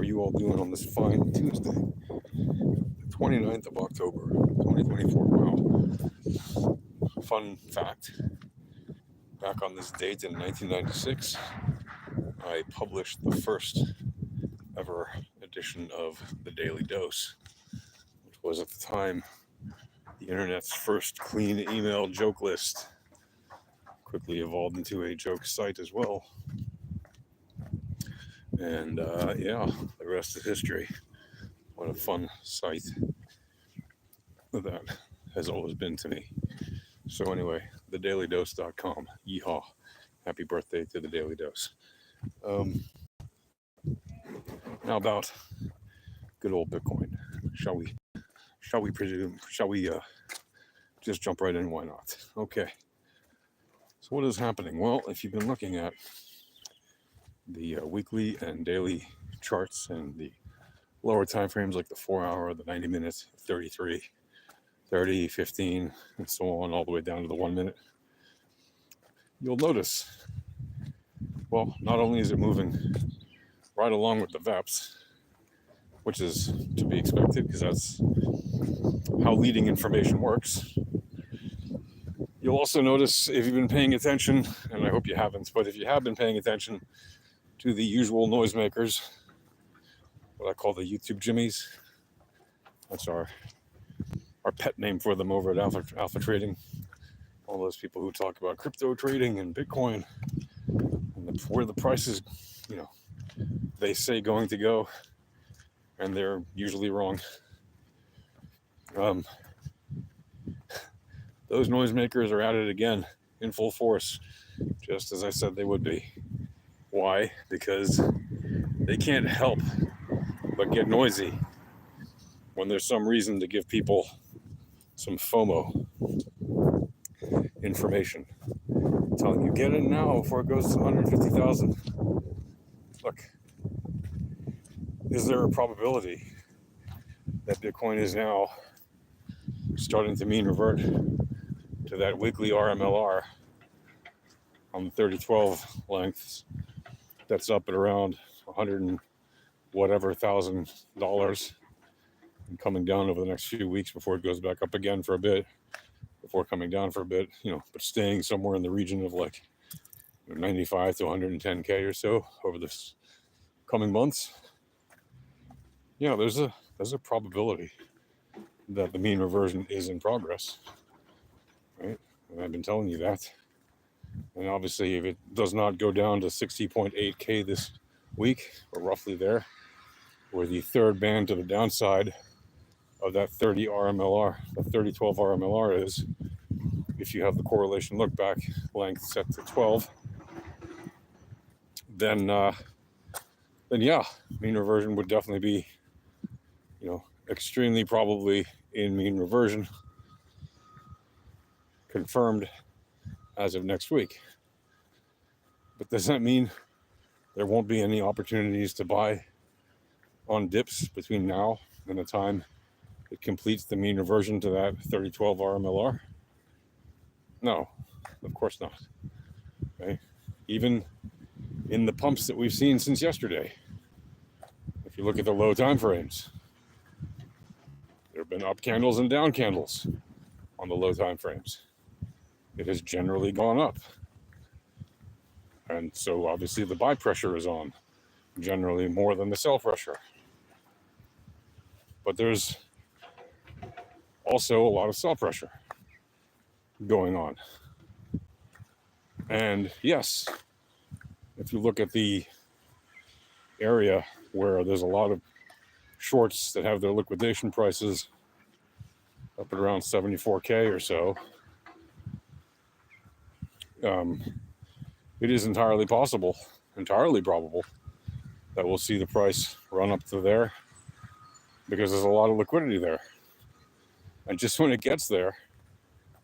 are you all doing on this fine Tuesday, the 29th of October, 2024? Wow. Fun fact, back on this date in 1996, I published the first ever edition of the Daily Dose, which was at the time the internet's first clean email joke list. Quickly evolved into a joke site as well. And yeah, the rest is history. What a fun site that has always been to me. So anyway, thedailydose.com. Yeehaw. Happy birthday to the Daily Dose. Now about good old Bitcoin. Shall we just jump right in? Why not? Okay. So what is happening? Well, if you've been looking at the weekly and daily charts and the lower time frames like the 4 hour, the 90 minutes, 33, 30, 15, and so on, all the way down to the 1 minute, you'll notice, well, not only is it moving right along with the VAPs, which is to be expected because that's how leading information works. You'll also notice, if you've been paying attention, and I hope you haven't, but if you have been paying attention to the usual noisemakers, what I call the YouTube Jimmies, that's our pet name for them over at Alpha Trading. All those people who talk about crypto trading and Bitcoin and where the price is, they say going to go, and they're usually wrong. Those noisemakers are at it again in full force, just as I said they would be. Why? Because they can't help but get noisy when there's some reason to give people some FOMO information, telling you get in now before it goes to 150,000. Look, is there a probability that Bitcoin is now starting to mean revert to that weekly RMLR on the 3012 lengths that's up at around 100 and whatever $1,000 and coming down over the next few weeks before it goes back up again for a bit, before coming down for a bit, but staying somewhere in the region of like 95 to 110K or so over this coming months? Yeah, there's a probability that the mean reversion is in progress, right? And I've been telling you that. And obviously, if it does not go down to 60.8K this week, or roughly there, where the third band to the downside of that 30 RMLR, the 3012 RMLR is, if you have the correlation look back length set to 12, then yeah, mean reversion would definitely be, extremely probably in mean reversion, confirmed as of next week. But does that mean there won't be any opportunities to buy on dips between now and the time it completes the mean reversion to that 3012 RMLR? No, of course not. Okay? Even in the pumps that we've seen since yesterday, if you look at the low time frames, there have been up candles and down candles on the low time frames. It has generally gone up. And so obviously the buy pressure is on, generally more than the sell pressure. But there's also a lot of sell pressure going on. And yes, if you look at the area where there's a lot of shorts that have their liquidation prices up at around 74K or so, it is entirely possible, entirely probable, that we'll see the price run up to there because there's a lot of liquidity there. And just when it gets there,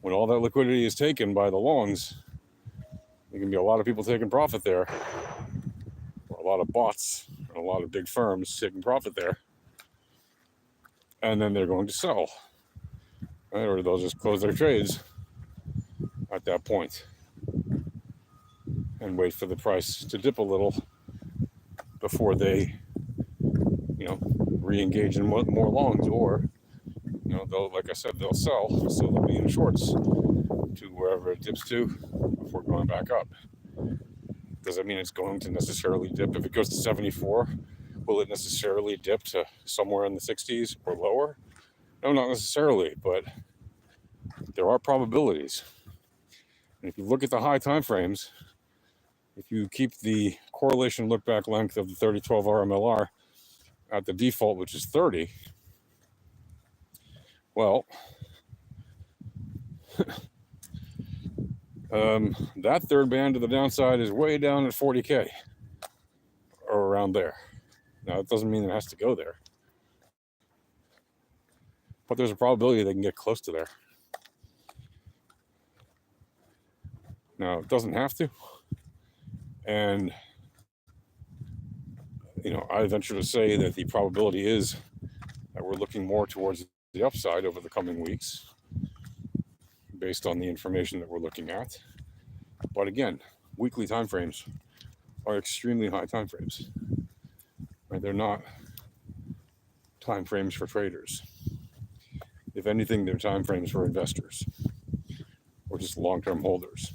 when all that liquidity is taken by the longs, there can be a lot of people taking profit there, or a lot of bots and a lot of big firms taking profit there. And then they're going to sell, right? Or they'll just close their trades at that point and wait for the price to dip a little before they re-engage in more longs, or they'll, like I said, they'll sell, so they'll be in shorts to wherever it dips to before going back up. Does that mean it's going to necessarily dip? If it goes to 74, will it necessarily dip to somewhere in the 60s or lower? No, not necessarily, but there are probabilities. And if you look at the high time frames, if you keep the correlation look back length of the 3012 RMLR at the default, which is 30, well, that third band to the downside is way down at 40K or around there. Now, it doesn't mean it has to go there, but there's a probability they can get close to there. Now, it doesn't have to. And, I venture to say that the probability is that we're looking more towards the upside over the coming weeks based on the information that we're looking at. But again, weekly timeframes are extremely high timeframes. Right? They're not timeframes for traders. If anything, they're timeframes for investors or just long-term holders.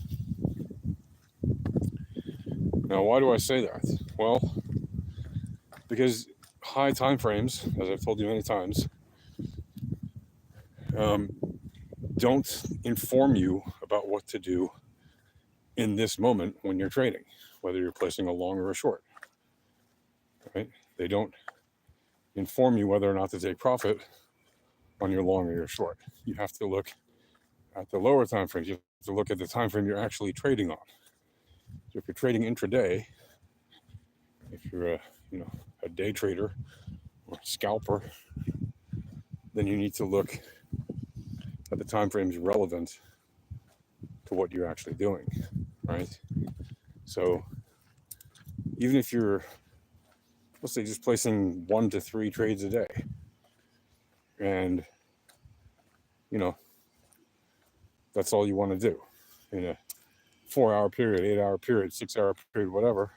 Now, why do I say that? Well, because high timeframes, as I've told you many times, don't inform you about what to do in this moment when you're trading, whether you're placing a long or a short. Right? They don't inform you whether or not to take profit on your long or your short. You have to look at the lower time frames. You have to look at the time frame you're actually trading on. So if you're trading intraday, if you're a day trader or a scalper, then you need to look at the time frames relevant to what you're actually doing, right? So even if you're, let's say, just placing 1 to 3 trades a day, and that's all you want to do in a 4-hour period, 8-hour period, 6-hour period, whatever,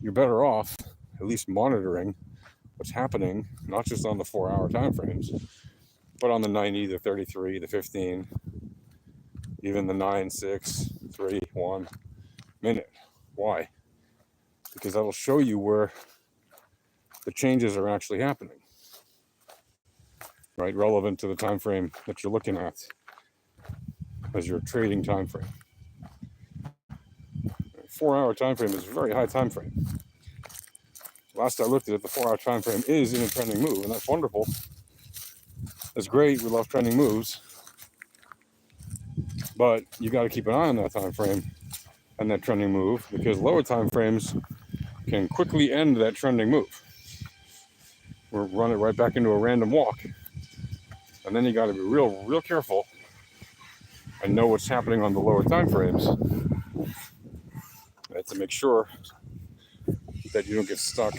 you're better off at least monitoring what's happening, not just on the 4-hour time frames, but on the 90, the 33, the 15, even the 9, 6, 3, 1 minute. Why? Because that'll show you where the changes are actually happening, right? Relevant to the time frame that you're looking at as your trading time frame. 4-hour time frame is a very high time frame. Last I looked at it, the 4-hour time frame is in a trending move, and that's wonderful. That's great. We love trending moves, but you got to keep an eye on that time frame and that trending move, because lower time frames can quickly end that trending move or run it right back into a random walk. And then you got to be real careful and know what's happening on the lower time frames, right, to make sure that you don't get stuck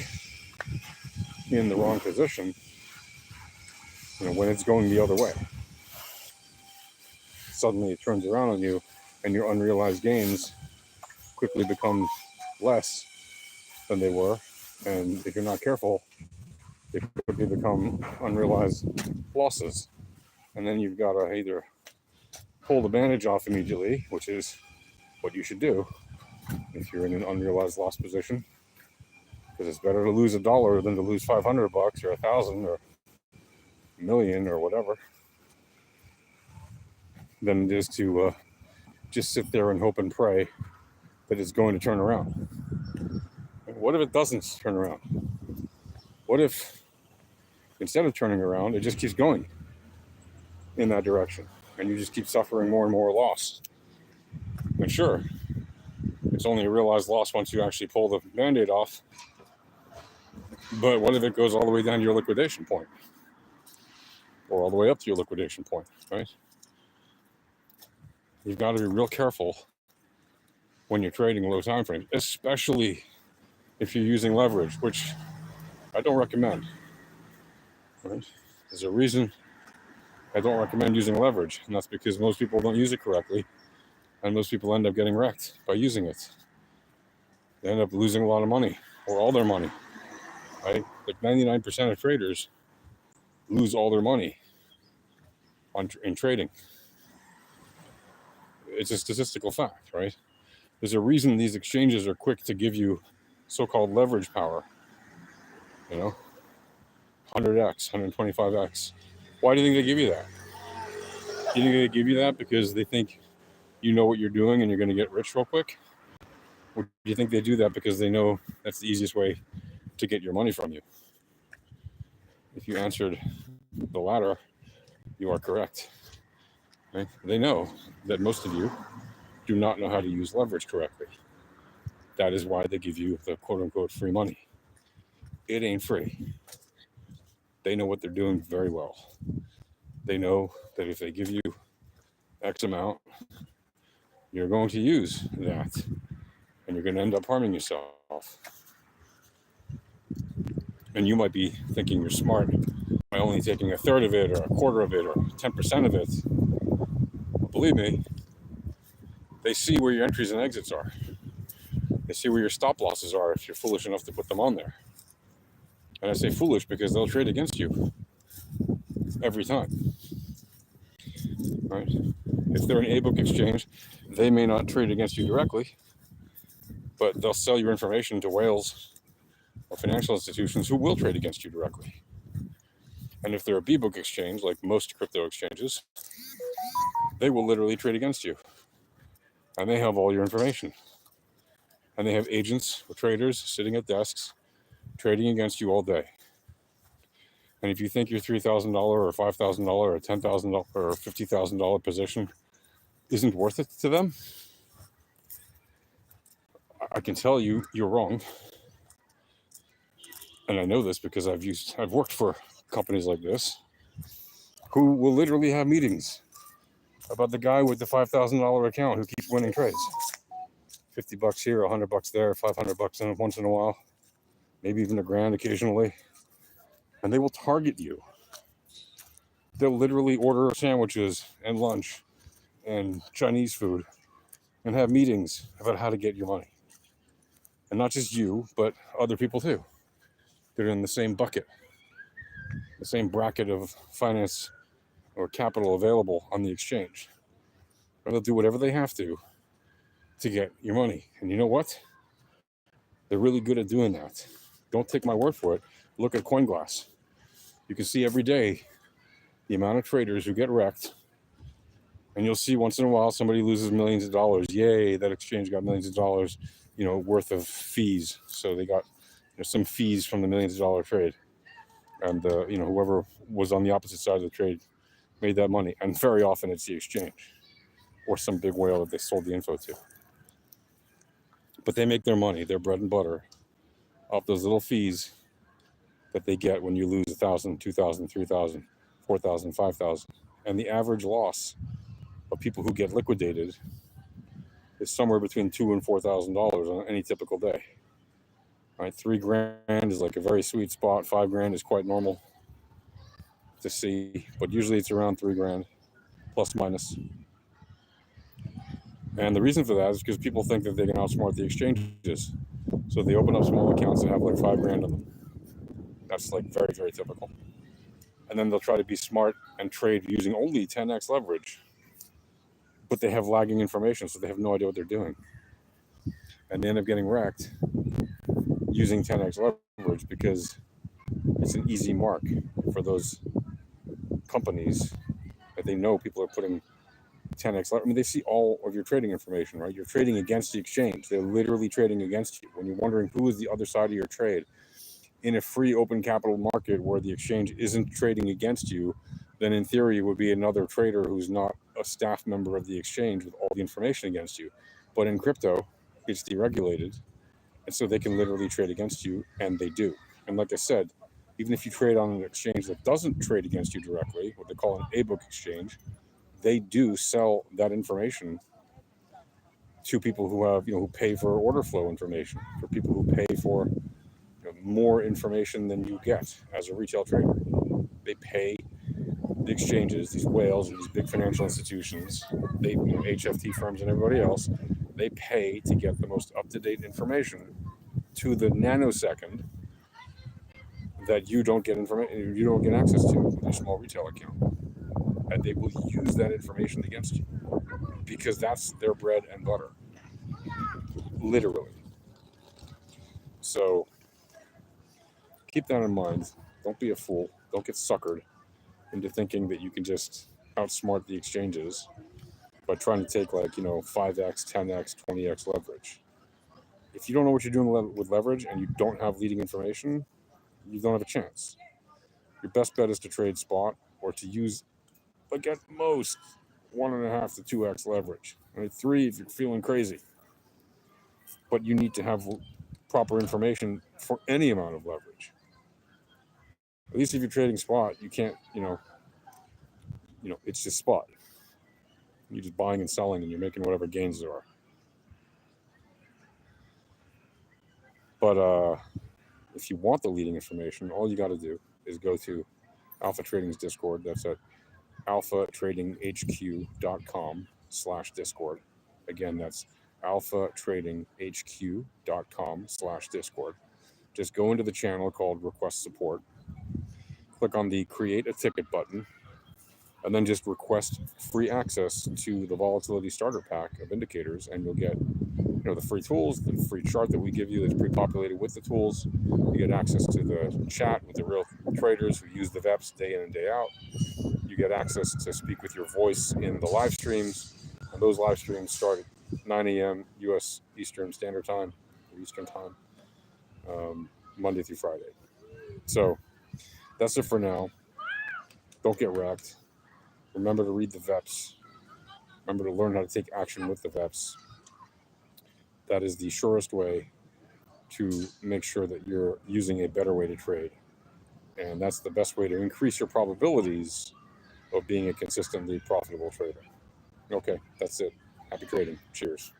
in the wrong position when it's going the other way. Suddenly it turns around on you and your unrealized gains quickly become less than they were, and if you're not careful, they quickly become unrealized losses. And then you've got to either pull the bandage off immediately, which is what you should do if you're in an unrealized loss position, because it's better to lose $1 than to lose $500 or $1,000 or $1 million or whatever, than it is to just sit there and hope and pray that it's going to turn around. What if it doesn't turn around? What if instead of turning around, it just keeps going in that direction and you just keep suffering more and more loss? And sure, it's only a realized loss once you actually pull the band-aid off. But what if it goes all the way down to your liquidation point? Or all the way up to your liquidation point, right? You've got to be real careful when you're trading low time frames, especially if you're using leverage, which I don't recommend. Right? There's a reason I don't recommend using leverage, and that's because most people don't use it correctly, and most people end up getting wrecked by using it. They end up losing a lot of money, or all their money, right? Like 99% of traders lose all their money in trading. It's a statistical fact, right? There's a reason these exchanges are quick to give you so-called leverage power, 100x, 125x. Why do you think they give you that? Do you think they give you that because they think you know what you're doing and you're going to get rich real quick? Or do you think they do that because they know that's the easiest way to get your money from you? If you answered the latter, you are correct. Right? They know that most of you do not know how to use leverage correctly. That is why they give you the quote-unquote free money. It ain't free. They know what they're doing very well. They know that if they give you X amount, you're going to use that, and you're going to end up harming yourself. And you might be thinking you're smart by only taking a third of it or a quarter of it or 10% of it. But believe me, they see where your entries and exits are. They see where your stop losses are if you're foolish enough to put them on there. And I say foolish because they'll trade against you every time. Right? If they're an A-book exchange, they may not trade against you directly, but they'll sell your information to whales or financial institutions who will trade against you directly. And if they're a B-book exchange, like most crypto exchanges, they will literally trade against you. And they have all your information. And they have agents or traders sitting at desks trading against you all day. And if you think your $3,000 or $5,000 or $10,000 or $50,000 position isn't worth it to them, I can tell you you're wrong. And I know this because I've worked for companies like this who will literally have meetings about the guy with the $5,000 account who keeps winning trades. $50 here, $100 there, $500 once in a while, maybe even $1,000 occasionally. And they will target you. They'll literally order sandwiches and lunch and Chinese food and have meetings about how to get your money. And not just you, but other people too. They're in the same bucket, the same bracket of finance or capital available on the exchange. And they'll do whatever they have to get your money. And you know what? They're really good at doing that. Don't take my word for it. Look at CoinGlass. You can see every day the amount of traders who get wrecked. And you'll see once in a while somebody loses millions of dollars. Yay, that exchange got millions of dollars, worth of fees. So they got some fees from the millions of dollar trade. And whoever was on the opposite side of the trade made that money. And very often it's the exchange or some big whale that they sold the info to. But they make their money, their bread and butter, off those little fees that they get when you lose 1,000, 2,000, 3,000, 4,000, 5,000. And the average loss of people who get liquidated is somewhere between $2,000 and $4,000 on any typical day. Right, $3,000 is like a very sweet spot. $5,000 is quite normal to see, but usually it's around $3,000 plus minus. And the reason for that is because people think that they can outsmart the exchanges. So they open up small accounts that have like $5,000 in them. That's like very, very typical. And then they'll try to be smart and trade using only 10x leverage. But they have lagging information, so they have no idea what they're doing. And they end up getting wrecked using 10x leverage because it's an easy mark for those companies that they know people are putting 10x. I mean, they see all of your trading information, right? You're trading against the exchange. They're literally trading against you. When you're wondering who is the other side of your trade, in a free open capital market where the exchange isn't trading against you, then in theory it would be another trader who's not a staff member of the exchange with all the information against you. But in crypto, it's deregulated, and so they can literally trade against you, and they do. And like I said, even if you trade on an exchange that doesn't trade against you directly, what they call an A-book exchange, they do sell that information to people who have, who pay for order flow information, for people who pay for more information than you get as a retail trader. They pay the exchanges, these whales, these big financial institutions, they, HFT firms and everybody else, they pay to get the most up-to-date information to the nanosecond that you don't get information, you don't get access to with your small retail account, and they will use that information against you because that's their bread and butter, literally. So keep that in mind. Don't be a fool. Don't get suckered into thinking that you can just outsmart the exchanges by trying to take, like, 5x, 10x, 20x leverage. If you don't know what you're doing with leverage and you don't have leading information, you don't have a chance. Your best bet is to trade spot or to use, like, at most 1.5 to 2x leverage. Right? 3 if you're feeling crazy. But you need to have proper information for any amount of leverage. At least if you're trading spot, you can't, it's just spot. You're just buying and selling and you're making whatever gains there are. But if you want the leading information, all you got to do is go to Alpha Trading's Discord. That's at alphatradinghq.com/Discord. Again, that's alphatradinghq.com/Discord. Just go into the channel called Request Support, click on the Create a Ticket button, and then just request free access to the Volatility Starter Pack of indicators, and you'll get the free tools, the free chart that we give you that's pre-populated with the tools. You get access to the chat with the real traders who use the VEPs day in and day out. You get access to speak with your voice in the live streams, and those live streams start at 9 a.m. U.S. Eastern Standard Time, or Eastern Time, Monday through Friday. So that's it for now. Don't get wrecked. Remember to read the VEPs. Remember to learn how to take action with the VEPs. That is the surest way to make sure that you're using a better way to trade. And that's the best way to increase your probabilities of being a consistently profitable trader. Okay, that's it. Happy trading. Cheers.